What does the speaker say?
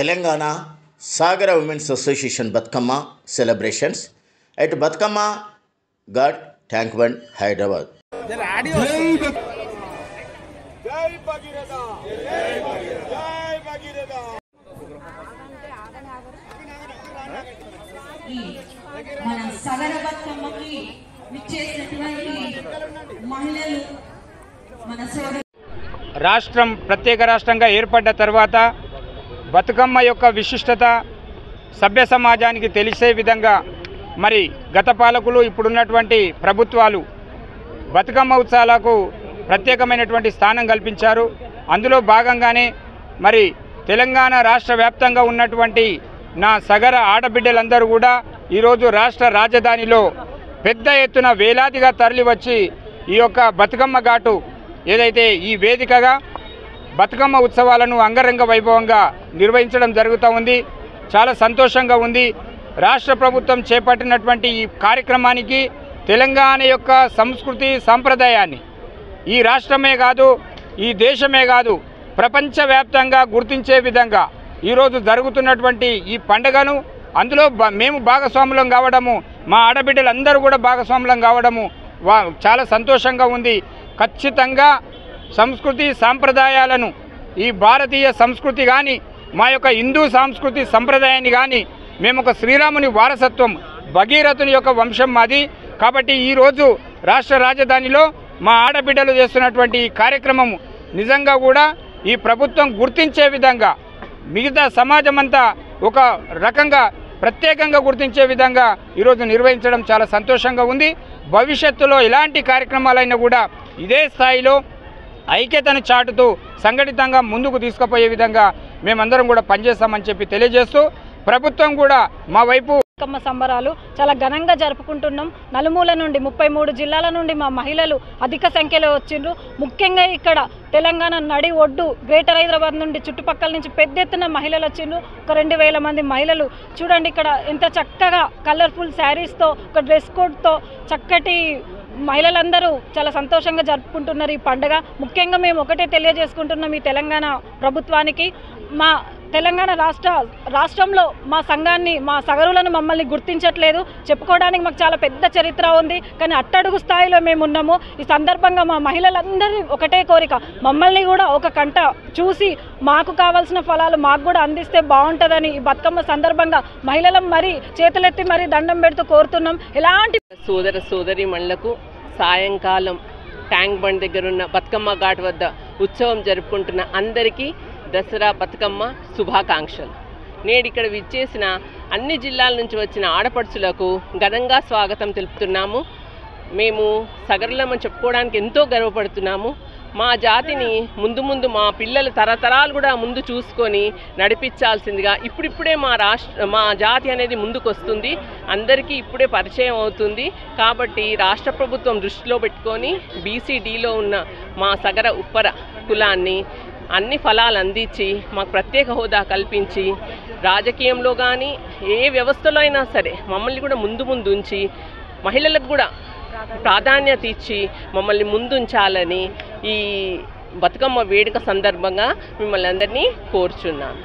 తెలంగాణ సాగర women's association Bathukamma celebrations at Batkama Ghat Tank Band, Hyderabad. మన సగర బతుకమ్మకి విచ్చేసినటువంటి మహిళలు మన సోదరు రాష్ట్రం ప్రత్యేక రాష్ట్రంగా ఏర్పడ్డ తర్వాత బతుకమ్మ యొక్క విశిష్టత సభ్య సమాజానికి తెలిసే విధంగా మరి గత పాలకులు ఇప్పుడున్నటువంటి ప్రభుత్వాలు బతుకమ్మ ఉత్సవాలకు ప్రత్యేకమైనటువంటి స్థానం కల్పించారు. అందులో భాగంగానే మరి తెలంగాణ రాష్ట్ర వ్యాప్తంగా ఉన్నటువంటి నా సగర ఆడబిడ్డలందరూ కూడా ఈరోజు రాష్ట్ర రాజధానిలో పెద్ద ఎత్తున వేలాదిగా తరలివచ్చి ఈ యొక్క బతుకమ్మ ఘాటు ఏదైతే ఈ వేదికగా బతుకమ్మ ఉత్సవాలను అంగరంగ వైభవంగా నిర్వహించడం జరుగుతూ ఉంది. చాలా సంతోషంగా ఉంది. రాష్ట్ర ప్రభుత్వం చేపట్టినటువంటి ఈ కార్యక్రమానికి తెలంగాణ యొక్క సంస్కృతి సాంప్రదాయాన్ని ఈ రాష్ట్రమే కాదు, ఈ దేశమే కాదు, ప్రపంచవ్యాప్తంగా గుర్తించే విధంగా ఈరోజు జరుగుతున్నటువంటి ఈ పండుగను అందులో మేము భాగస్వాములం కావడము, మా ఆడబిడ్డలందరూ కూడా భాగస్వాములం కావడము చాలా సంతోషంగా ఉంది. ఖచ్చితంగా సంస్కృతి సాంప్రదాయాలను ఈ భారతీయ సంస్కృతి కానీ మా యొక్క హిందూ సంస్కృతి సంప్రదాయాన్ని కానీ మేము ఒక శ్రీరాముని వారసత్వం, భగీరథుని యొక్క వంశం మాది. కాబట్టి ఈరోజు రాష్ట్ర రాజధానిలో మా ఆడబిడ్డలు చేస్తున్నటువంటి ఈ కార్యక్రమం నిజంగా కూడా ఈ ప్రభుత్వం గుర్తించే విధంగా మిగతా సమాజం అంతా ఒక రకంగా ప్రత్యేకంగా గుర్తించే విధంగా ఈరోజు నిర్వహించడం చాలా సంతోషంగా ఉంది. భవిష్యత్తులో ఇలాంటి కార్యక్రమాలైనా కూడా ఇదే స్థాయిలో ఐక్యతను చాటుతూ సంఘటితంగా ముందుకు తీసుకుపోయే విధంగా మేమందరం కూడా పనిచేస్తామని చెప్పి తెలియజేస్తూ ప్రభుత్వం కూడా మా వైపు బతుకమ్మ సంబరాలు చాలా ఘనంగా జరుపుకుంటున్నాం. నలుమూల నుండి 33 జిల్లాల నుండి మా మహిళలు అధిక సంఖ్యలో వచ్చిండ్రు. ముఖ్యంగా ఇక్కడ తెలంగాణ నడి ఒడ్డు గ్రేటర్ హైదరాబాద్ నుండి చుట్టుపక్కల నుంచి పెద్ద ఎత్తున మహిళలు వచ్చిండ్రు. ఒక 2000 మంది మహిళలు చూడండి. ఇక్కడ ఎంత చక్కగా కలర్ఫుల్ శారీస్తో, ఒక డ్రెస్ కోడ్తో చక్కటి మహిళలందరూ చాలా సంతోషంగా జరుపుకుంటున్నారు ఈ పండుగ. ముఖ్యంగా మేము ఒకటే తెలియజేసుకుంటున్నాం ఈ తెలంగాణ ప్రభుత్వానికి, మా తెలంగాణ రాష్ట్రంలో మా సంఘాన్ని, మా సగరులను మమ్మల్ని గుర్తించట్లేదు. చెప్పుకోవడానికి మాకు చాలా పెద్ద చరిత్ర ఉంది, కానీ అట్టడుగు స్థాయిలో మేము ఉన్నాము. ఈ సందర్భంగా మా మహిళలందరి ఒకటే కోరిక, మమ్మల్ని కూడా ఒక కంట చూసి మాకు కావాల్సిన ఫలాలు మాకు కూడా అందిస్తే బాగుంటుందని ఈ బతుకమ్మ సందర్భంగా మహిళలం మరీ చేతులెత్తి మరీ దండం పెడుతూ కోరుతున్నాం. ఎలాంటి సోదర సోదరి మణులకు సాయంకాలం ట్యాంక్ బండ్ దగ్గర ఉన్న బతుకమ్మ ఘాట్ వద్ద ఉత్సవం జరుపుకుంటున్న అందరికీ దసరా బతుకమ్మ శుభాకాంక్షలు. నేడు ఇక్కడ విచ్చేసిన అన్ని జిల్లాల నుంచి వచ్చిన ఆడపడుచులకు ఘనంగా స్వాగతం తెలుపుతున్నాము. మేము సగరులమని చెప్పుకోవడానికి ఎంతో గర్వపడుతున్నాము. మా జాతిని ముందు మా పిల్లల తరతరాలు కూడా ముందు చూసుకొని నడిపించాల్సిందిగా ఇప్పుడిప్పుడే మా జాతి అనేది ముందుకు వస్తుంది, అందరికీ ఇప్పుడే పరిచయం అవుతుంది. కాబట్టి రాష్ట్ర ప్రభుత్వం దృష్టిలో పెట్టుకొని BCDలో ఉన్న మా సగర ఉప్పర కులాన్ని అన్ని ఫలాలు అందించి మాకు ప్రత్యేక హోదా కల్పించి రాజకీయంలో కానీ ఏ వ్యవస్థలో అయినా సరే మమ్మల్ని కూడా ముందు ఉంచి మహిళలకు కూడా ప్రాధాన్యత ఇచ్చి మమ్మల్ని ముందుంచాలని ఈ బతుకమ్మ వేడుక సందర్భంగా మిమ్మల్ని అందరినీ కోరుచున్నాను.